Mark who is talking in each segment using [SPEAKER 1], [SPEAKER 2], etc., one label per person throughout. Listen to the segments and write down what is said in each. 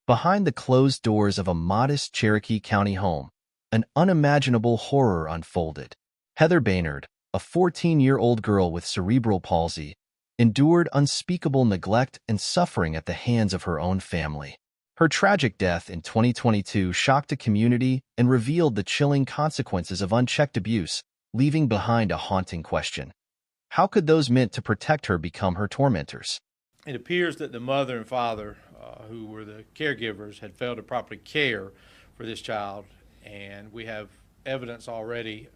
[SPEAKER 1] Behind the closed doors of a modest Cherokee County home, an unimaginable horror unfolded. Heather Baynard, a 14-year-old girl with cerebral palsy, endured unspeakable neglect and suffering at the hands of her own family. Her tragic death in 2022 shocked a community and revealed the chilling consequences of unchecked abuse, leaving behind a haunting question. How could those meant to protect her become her tormentors?
[SPEAKER 2] It appears that the mother and father, who were the caregivers, had failed to properly care for this child, and we have evidence already,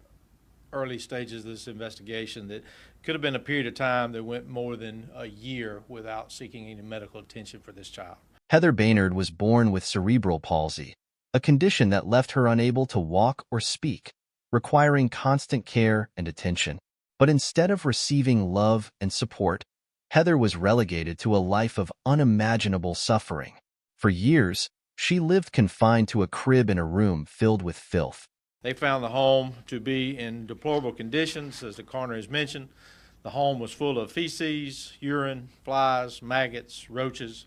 [SPEAKER 2] early stages of this investigation, that could have been a period of time that went more than a year without seeking any medical attention for this child.
[SPEAKER 1] Heather Baynard was born with cerebral palsy, a condition that left her unable to walk or speak, requiring constant care and attention. But instead of receiving love and support, Heather was relegated to a life of unimaginable suffering. For years, she lived confined to a crib in a room filled with filth.
[SPEAKER 2] They found the home to be in deplorable conditions, as the coroner has mentioned. The home was full of feces, urine, flies, maggots, roaches.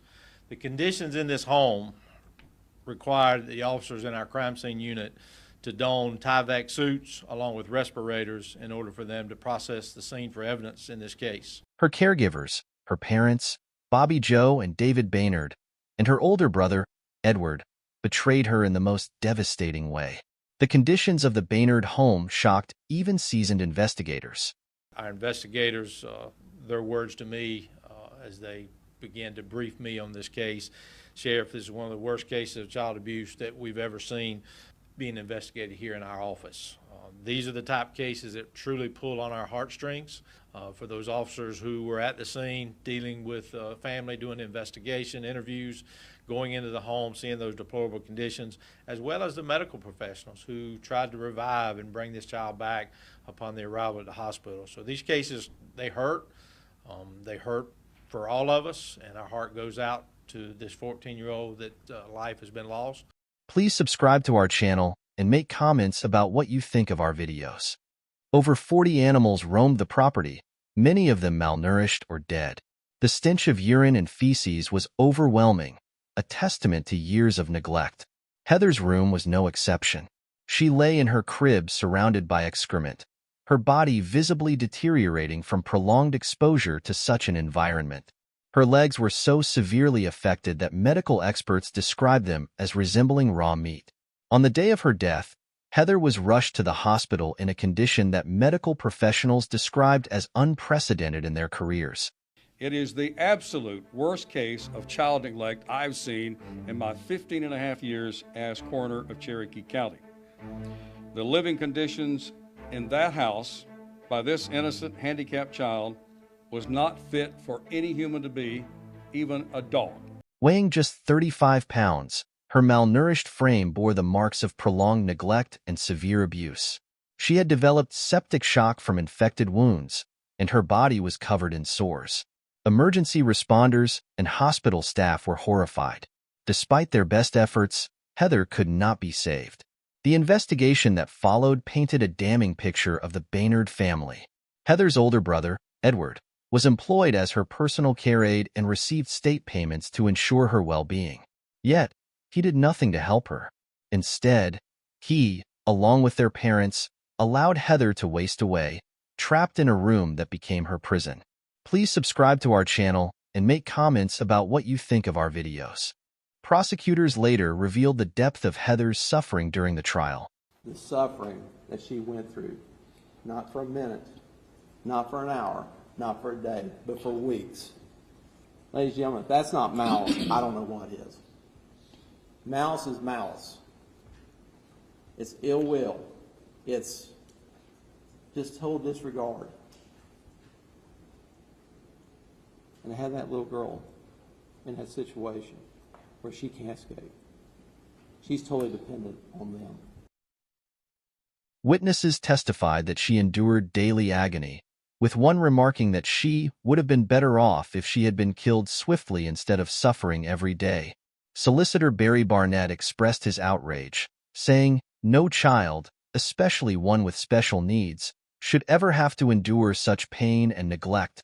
[SPEAKER 2] The conditions in this home required the officers in our crime scene unit to don Tyvek suits along with respirators in order for them to process the scene for evidence in this case.
[SPEAKER 1] Her caregivers, her parents, Bobby Joe and David Baynard, and her older brother, Edward, betrayed her in the most devastating way. The conditions of the Baynard home shocked even seasoned investigators.
[SPEAKER 2] Our investigators, their words to me as they began to brief me on this case, Sheriff, this is one of the worst cases of child abuse that we've ever seen being investigated here in our office. These are the type cases that truly pull on our heartstrings. For those officers who were at the scene, dealing with family, doing investigation, interviews, going into the home, seeing those deplorable conditions, as well as the medical professionals who tried to revive and bring this child back upon the arrival at the hospital. So these cases, they hurt. They hurt for all of us, and our heart goes out to this 14-year-old that life has been lost.
[SPEAKER 1] Please subscribe to our channel and make comments about what you think of our videos. Over 40 animals roamed the property, many of them malnourished or dead. The stench of urine and feces was overwhelming, a testament to years of neglect. Heather's room was no exception. She lay in her crib surrounded by excrement, her body visibly deteriorating from prolonged exposure to such an environment. Her legs were so severely affected that medical experts described them as resembling raw meat. On the day of her death, Heather was rushed to the hospital in a condition that medical professionals described as unprecedented in their careers.
[SPEAKER 3] It is the absolute worst case of child neglect I've seen in my 15 and a half years as coroner of Cherokee County. The living conditions in that house by this innocent handicapped child was not fit for any human to be, even a dog.
[SPEAKER 1] Weighing just 35 pounds, her malnourished frame bore the marks of prolonged neglect and severe abuse. She had developed septic shock from infected wounds, and her body was covered in sores. Emergency responders and hospital staff were horrified. Despite their best efforts, Heather could not be saved. The investigation that followed painted a damning picture of the Baynard family. Heather's older brother, Edward, was employed as her personal care aide and received state payments to ensure her well-being. Yet, he did nothing to help her. Instead, he, along with their parents, allowed Heather to waste away, trapped in a room that became her prison. Please subscribe to our channel and make comments about what you think of our videos. Prosecutors later revealed the depth of Heather's suffering during the trial.
[SPEAKER 4] The suffering that she went through, not for a minute, not for an hour, not for a day, but for weeks. Ladies and gentlemen, if that's not malice, I don't know what is. Malice is malice. It's ill will. It's just total disregard. And I had that little girl in that situation where she can't escape. She's totally dependent on them.
[SPEAKER 1] Witnesses testified that she endured daily agony, with one remarking that she would have been better off if she had been killed swiftly instead of suffering every day. Solicitor Barry Barnett expressed his outrage, saying, "No child, especially one with special needs, should ever have to endure such pain and neglect."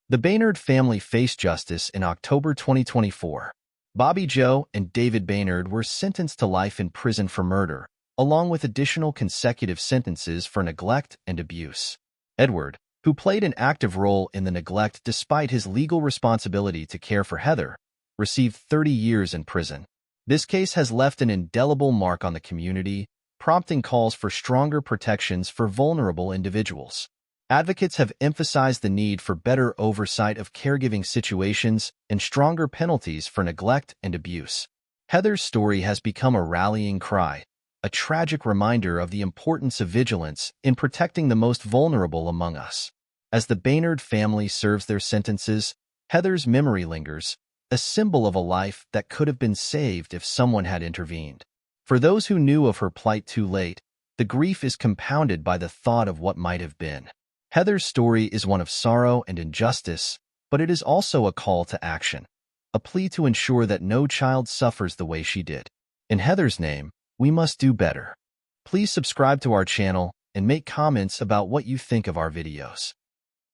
[SPEAKER 1] The Baynard family faced justice in October 2024. Bobby Joe and David Baynard were sentenced to life in prison for murder, along with additional consecutive sentences for neglect and abuse. Edward, who played an active role in the neglect despite his legal responsibility to care for Heather, received 30 years in prison. This case has left an indelible mark on the community, prompting calls for stronger protections for vulnerable individuals. Advocates have emphasized the need for better oversight of caregiving situations and stronger penalties for neglect and abuse. Heather's story has become a rallying cry, a tragic reminder of the importance of vigilance in protecting the most vulnerable among us. As the Baynard family serves their sentences, Heather's memory lingers, a symbol of a life that could have been saved if someone had intervened. For those who knew of her plight too late, the grief is compounded by the thought of what might have been. Heather's story is one of sorrow and injustice, but it is also a call to action, a plea to ensure that no child suffers the way she did. In Heather's name, we must do better. Please subscribe to our channel and make comments about what you think of our videos.